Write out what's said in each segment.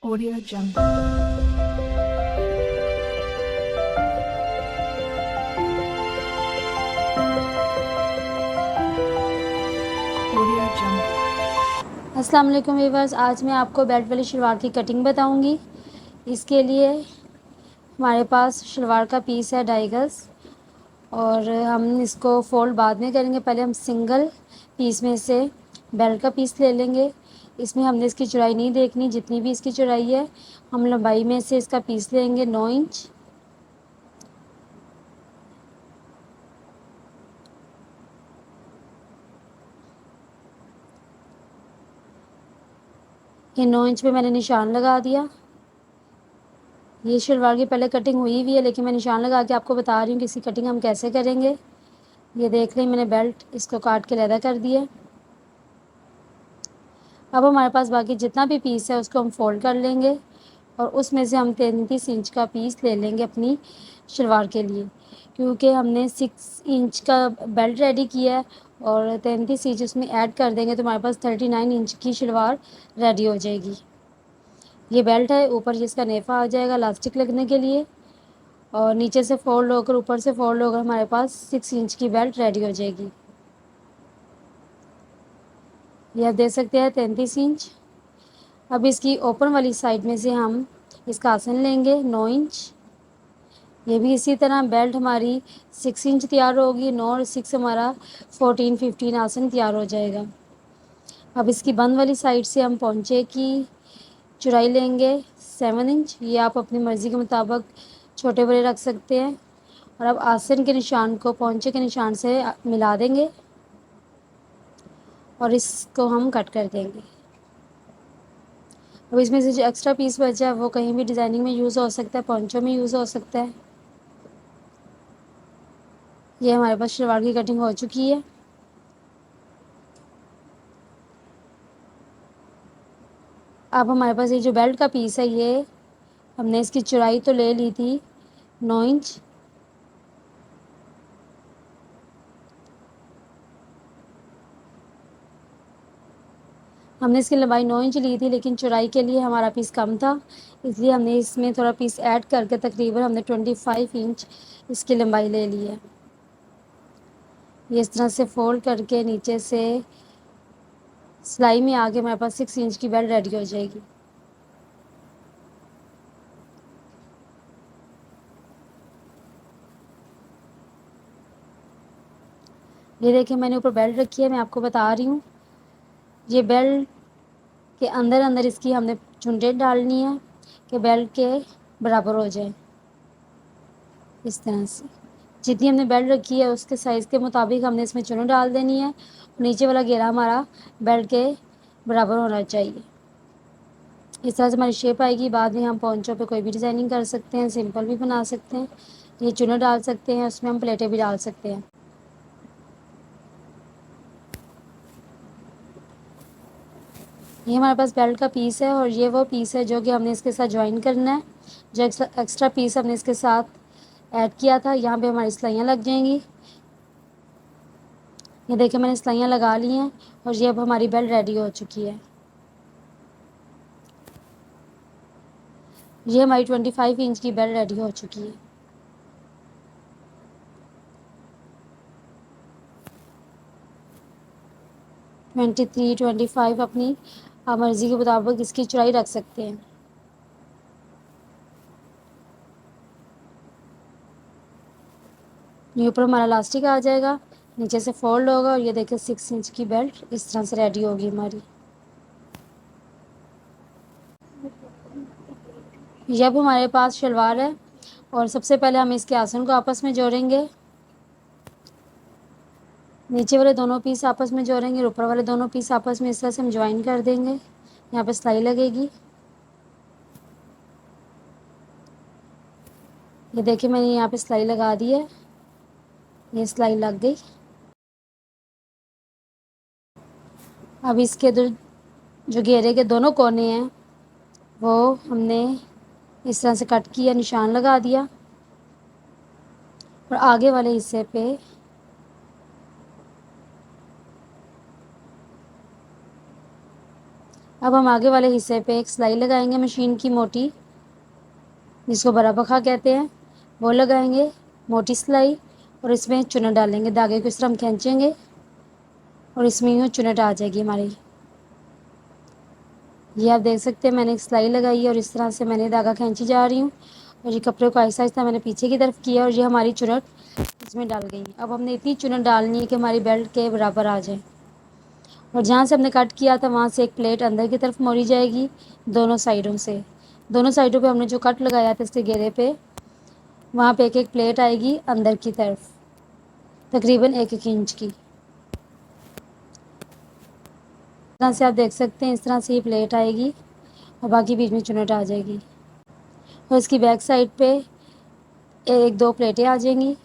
Audio Jungle. Audio Jungle. अस्सलाम वालेकुम viewers, आज मैं आपको बेल्ट वाली शलवार की कटिंग बताऊंगी। इसके लिए हमारे पास शलवार का पीस है 2.5 गज़ और हम इसको फ़ोल्ड बाद में करेंगे। पहले हम सिंगल पीस में से बेल्ट का पीस ले लेंगे। इसमें हमने इसकी चौड़ाई नहीं देखनी, जितनी भी इसकी चौड़ाई है हम लंबाई में से इसका पीस लेंगे 9 इंच। ये 9 इंच पे मैंने निशान लगा दिया। ये शलवार की पहले कटिंग हुई हुई है, लेकिन मैं निशान लगा के आपको बता रही हूँ कि इसकी कटिंग हम कैसे करेंगे। ये देख लें, मैंने बेल्ट इसको काट के लैदा कर दिया। अब हमारे पास बाकी जितना भी पीस है उसको हम फोल्ड कर लेंगे और उसमें से हम 33 इंच का पीस ले लेंगे अपनी शलवार के लिए, क्योंकि हमने 6 इंच का बेल्ट रेडी किया है और 33 इंच उसमें ऐड कर देंगे तो हमारे पास 39 इंच की शलवार रेडी हो जाएगी। ये बेल्ट है, ऊपर जिसका नेफा आ जाएगा इलास्टिक लगने के लिए, और नीचे से फोल्ड होकर ऊपर से फोल्ड होकर हमारे पास 6 इंच की बेल्ट रेडी हो जाएगी। ये आप देख सकते हैं 33 इंच। अब इसकी ओपन वाली साइड में से हम इसका आसन लेंगे 9 इंच। ये भी इसी तरह बेल्ट हमारी 6 इंच तैयार होगी, 9 और 6 हमारा 14-15 आसन तैयार हो जाएगा। अब इसकी बंद वाली साइड से हम पोंचे की चौड़ाई लेंगे 7 इंच। ये आप अपनी मर्ज़ी के मुताबिक छोटे बड़े रख सकते हैं। और अब आसन के निशान को पोंचे के निशान से मिला देंगे और इसको हम कट कर देंगे। अब इसमें से जो एक्स्ट्रा पीस बचा है वो कहीं भी डिज़ाइनिंग में यूज़ हो सकता है, पोंचों में यूज़ हो सकता है। ये हमारे पास शलवार की कटिंग हो चुकी है। अब हमारे पास ये जो बेल्ट का पीस है, ये हमने इसकी चौड़ाई तो ले ली थी 9 इंच। हमने इसकी लंबाई 9 इंच ली थी, लेकिन चौड़ाई के लिए हमारा पीस कम था, इसलिए हमने इसमें थोड़ा पीस ऐड करके तकरीबन हमने 25 इंच इसकी लंबाई ले ली है। ये इस तरह से फोल्ड करके नीचे से सिलाई में आगे हमारे पास 6 इंच की बेल्ट रेडी हो जाएगी। ये देखिए, मैंने ऊपर बेल्ट रखी है, मैं आपको बता रही हूँ। ये बेल्ट के अंदर अंदर इसकी हमने चुंडें डालनी है कि बेल्ट के बराबर हो जाए। इस तरह से जितनी हमने बेल्ट रखी है उसके साइज़ के मुताबिक हमने इसमें चुन डाल देनी है। नीचे वाला घेरा हमारा बेल्ट के बराबर होना चाहिए। इस तरह से हमारी शेप आएगी। बाद में हम पोंचों पे कोई भी डिज़ाइनिंग कर सकते हैं, सिंपल भी बना सकते हैं। ये चुने डाल सकते हैं, उसमें हम प्लेटें भी डाल सकते हैं। ये हमारे पास बेल्ट का पीस है और ये वो पीस है जो कि हमने इसके साथ ज्वाइन करना है। जो एक्स्ट्रा पीस हमने इसके साथ ऐड किया था, यहाँ पे हमारी सिलाइयाँ लग जाएंगी। ये देखिए, मैंने सिलाइयाँ लगा ली हैं और ये अब हमारी बेल्ट रेडी हो चुकी है। ये हमारी 25 इंच की बेल्ट रेडी हो चुकी है। ट्वेंटी 25 अपनी आप मर्ज़ी के मुताबिक इसकी चौड़ाई रख सकते हैं। ये ऊपर हमारा इलास्टिक आ जाएगा, नीचे से फोल्ड होगा और ये देखिए 6 इंच की बेल्ट इस तरह से रेडी होगी हमारी। ये अब हमारे पास शलवार है और सबसे पहले हम इसके आसन को आपस में जोड़ेंगे। नीचे वाले दोनों पीस आपस में जोड़ेंगे और ऊपर वाले दोनों पीस आपस में इस तरह से हम ज्वाइन कर देंगे। यहाँ पे सिलाई लगेगी। ये देखिए, मैंने यहाँ पे सिलाई लगा दी है। ये सिलाई लग गई। अब इसके जो घेरे के दोनों कोने हैं वो हमने इस तरह से कट किया, निशान लगा दिया और आगे वाले हिस्से पे अब हम आगे वाले हिस्से पे एक सिलाई लगाएंगे मशीन की मोटी, जिसको बड़ा बखा कहते हैं, वो लगाएंगे मोटी सिलाई, और इसमें चुनट डालेंगे। धागे को इस तरह हम खींचेंगे और इसमें यूँ चुनट आ जाएगी हमारी। ये आप देख सकते हैं मैंने एक सिलाई लगाई है और इस तरह से मैंने धागा खींची जा रही हूँ, और ये कपड़े को आहिस्ता आहिस्ता मैंने पीछे की तरफ किया और ये हमारी चुनट इसमें डाल गई। अब हमने इतनी चुनट डालनी है कि हमारी बेल्ट के बराबर आ जाए, और जहाँ से हमने कट किया था वहाँ से एक प्लेट अंदर की तरफ मोड़ी जाएगी दोनों साइडों से। दोनों साइडों पे हमने जो कट लगाया था इसके घेरे पे, वहाँ पे एक एक प्लेट आएगी अंदर की तरफ, तकरीबन 1-1 इंच की। इस तरह से आप देख सकते हैं, इस तरह से ये प्लेट आएगी और बाकी बीच में चुनट आ जाएगी, और इसकी बैक साइड पे 1-2 प्लेटें आ जाएंगी।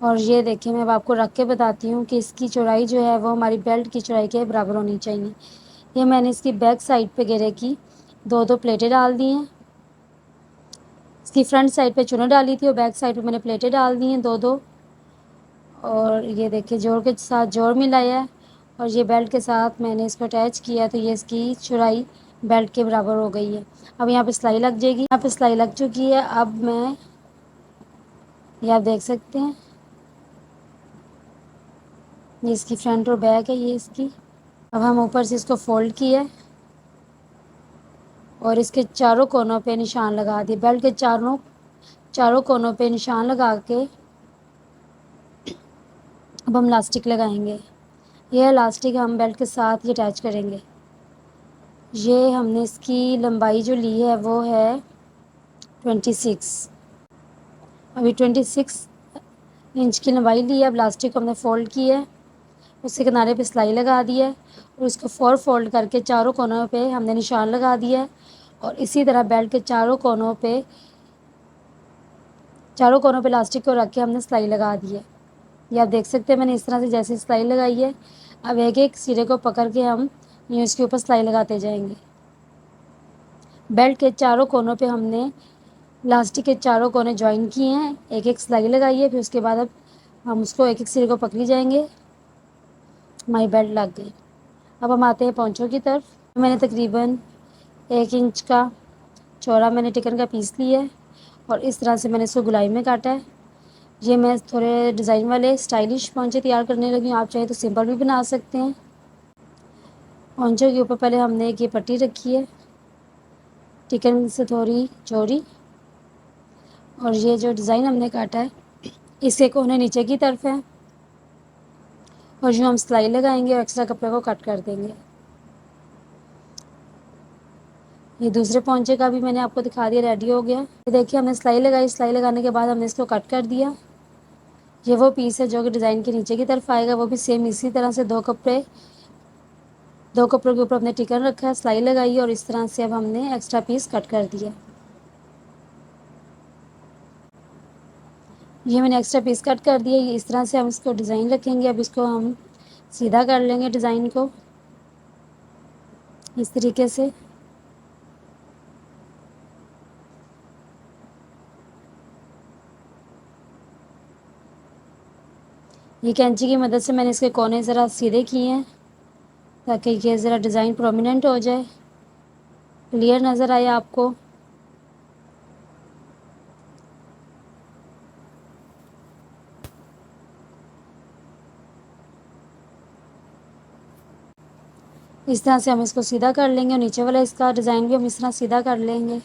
और ये देखिए मैं अब आपको रख के बताती हूँ कि इसकी चौड़ाई जो है वो हमारी बेल्ट की चौड़ाई के बराबर होनी चाहिए। ये मैंने इसकी बैक साइड पे घेरे की 2-2 प्लेटें डाल दी हैं। इसकी फ्रंट साइड पे चुनट डाली थी और बैक साइड पे मैंने प्लेटें डाल दी हैं 2-2। और ये देखिए जोड़ के साथ जोड़ मिलाया है, और ये बेल्ट के साथ मैंने इसको अटैच किया, तो ये इसकी चौड़ाई बेल्ट के बराबर हो गई है। अब यहाँ पे सिलाई लग जाएगी, यहाँ पे सिलाई लग चुकी है। अब मैं, ये आप देख सकते हैं, ये इसकी फ्रंट और बैक है ये इसकी। अब हम ऊपर से इसको फोल्ड किया और इसके चारों कोनों पे निशान लगा दिए। बेल्ट के चारों कोनों पे निशान लगा के अब हम इलास्टिक लगाएंगे। यह इलास्टिक हम बेल्ट के साथ ही अटैच करेंगे। ये हमने इसकी लंबाई जो ली है वो है 26। अभी 26 इंच की लंबाई ली है। अब इलास्टिक को हमने फ़ोल्ड किया है, उसके किनारे पे सिलाई लगा दी है और उसको 4 फोल्ड करके चारों कोनों पे हमने निशान लगा दिया है, और इसी तरह बेल्ट के चारों कोनों पे इलास्टिक को रख के हमने सिलाई लगा दी है। ये आप देख सकते हैं मैंने इस तरह से जैसे सिलाई लगाई है। अब एक एक सिरे को पकड़ के हम यूँ इसके ऊपर सिलाई लगाते जाएंगे। बेल्ट के चारों कोनों पे हमने इलास्टिक के चारों कोने ज्वाइन किए हैं, एक एक सिलाई लगाई है। फिर उसके बाद अब हम उसको एक एक सिरे को पकड़ी जाएंगे। हमारी बेल्ट लग गई। अब हम आते हैं पोंचों की तरफ। मैंने तकरीबन 1 इंच का चौड़ा मैंने टिकन का पीस लिया है और इस तरह से मैंने इसको गुलाई में काटा है। ये मैं थोड़े डिज़ाइन वाले स्टाइलिश पोंचे तैयार करने लगी हूँ, आप चाहे तो सिंपल भी बना सकते हैं। पोंचों के ऊपर पहले हमने एक ये पट्टी रखी है टिकन से थोड़ी चौड़ी, और ये जो डिज़ाइन हमने काटा है इसके कोने नीचे की तरफ है, और जो हम सिलाई लगाएंगे और एक्स्ट्रा कपड़े को कट कर देंगे। ये दूसरे पोंचे का भी मैंने आपको दिखा दिया, रेडी हो गया। ये देखिए हमने सिलाई लगाई, सिलाई लगाने के बाद हमने इसको कट कर दिया। ये वो पीस है जो कि डिज़ाइन के नीचे की तरफ आएगा, वो भी सेम इसी तरह से दो कपड़ों के ऊपर हमने टिकन रखा है, सिलाई लगाई है और इस तरह से अब हमने एक्स्ट्रा पीस कट कर दिया। ये मैंने एक्स्ट्रा पीस कट कर दिया। ये इस तरह से हम इसको डिज़ाइन रखेंगे। अब इसको हम सीधा कर लेंगे डिज़ाइन को इस तरीके से। ये कैंची की मदद से मैंने इसके कोने ज़रा सीधे किए हैं ताकि ये ज़रा डिज़ाइन प्रोमिनेंट हो जाए, क्लियर नज़र आए आपको। इस तरह से हम इसको सीधा कर लेंगे और नीचे वाला इसका डिज़ाइन भी हम इस तरह सीधा कर लेंगे।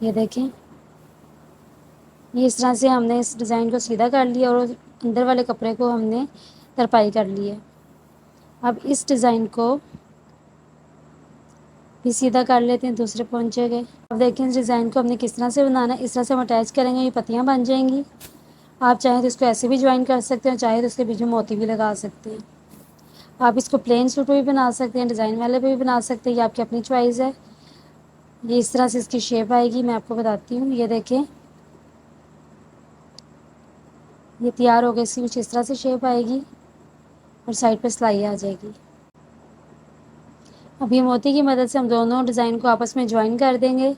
ये देखें, ये इस तरह से हमने इस डिज़ाइन को सीधा कर लिया और अंदर वाले कपड़े को हमने तरपाई कर ली है। अब इस डिज़ाइन को भी सीधा कर लेते हैं दूसरे पोंचे के। अब देखें इस डिज़ाइन को हमने किस तरह से बनाना है। इस तरह से हम अटैच करेंगे, ये पत्तियाँ बन जाएंगी। आप चाहें तो इसको ऐसे भी ज्वाइन कर सकते हैं, चाहे तो इसके बीच में मोती भी लगा सकते हैं। आप इसको प्लेन सूट भी बना सकते हैं, डिज़ाइन वाले भी बना सकते हैं, ये आपकी अपनी चॉइस है। ये इस तरह से इसकी शेप आएगी, मैं आपको बताती हूँ। ये देखें ये तैयार हो गई, इसकी कुछ इस तरह से शेप आएगी और साइड पे सिलाई आ जाएगी। अब ये मोती की मदद से हम दोनों डिज़ाइन को आपस में ज्वाइन कर देंगे।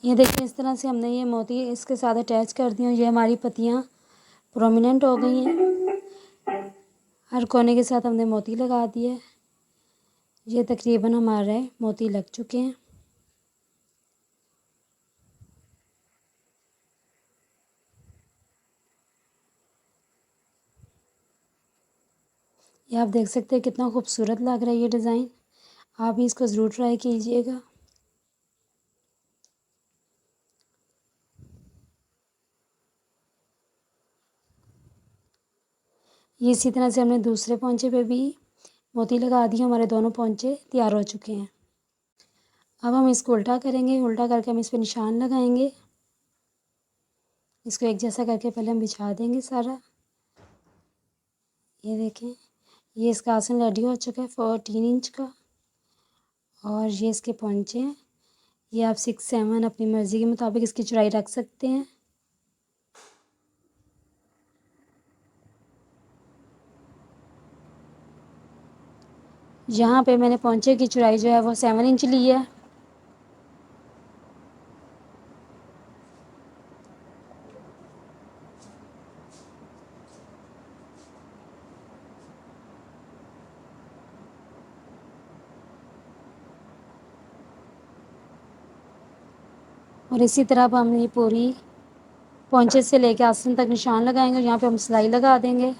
ये देखिए इस तरह से हमने ये मोती इसके साथ अटैच कर दिए। ये हमारी पत्तियाँ प्रोमिनेंट हो गई हैं। हर कोने के साथ हमने मोती लगा दिए। ये तकरीबन हमारे मोती लग चुके हैं। ये आप देख सकते हैं कितना खूबसूरत लग रहा है ये डिज़ाइन। आप भी इसको ज़रूर ट्राई कीजिएगा। ये इसी तरह से हमने दूसरे पोंचे पे भी मोती लगा दिए। हमारे दोनों पोंचे तैयार हो चुके हैं। अब हम इसको उल्टा करेंगे। उल्टा करके हम इस पर निशान लगाएंगे। इसको एक जैसा करके पहले हम बिछा देंगे सारा। ये देखें, ये इसका आसन रेडी हो चुका है 14 इंच का। और ये इसके पोंचे हैं। ये आप 6-7 अपनी मर्ज़ी के मुताबिक इसकी चौड़ाई रख सकते हैं। यहाँ पे मैंने पोंचे की चौड़ाई जो है वो 7 इंच ली है। और इसी तरह अब हम ये पूरी पोंचे से लेके आसन तक निशान लगाएंगे। यहाँ पे हम सिलाई लगा देंगे।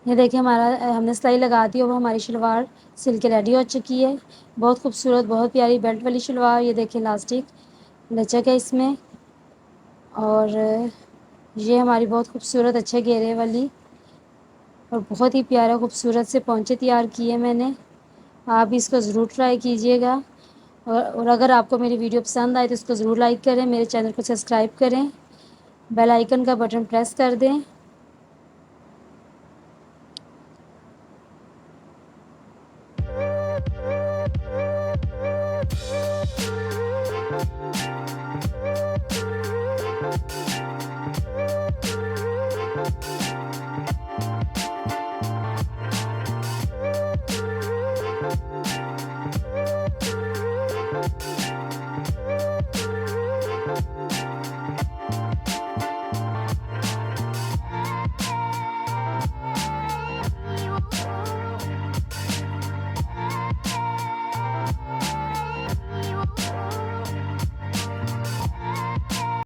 ये देखिए हमारा हमने सिलाई लगा दी और वो हमारी शलवार सिल के रेडी हो चुकी है। बहुत खूबसूरत, बहुत प्यारी बेल्ट वाली शलवार। ये देखिए इलास्टिक लचक है इसमें। और ये हमारी बहुत खूबसूरत अच्छे घेरे वाली और बहुत ही प्यारा खूबसूरत से पोंचे तैयार किए मैंने। आप भी इसको ज़रूर ट्राई कीजिएगा। और अगर आपको मेरी वीडियो पसंद आए तो इसको ज़रूर लाइक करें, मेरे चैनल को सब्सक्राइब करें, बेल आइकन का बटन प्रेस कर दें।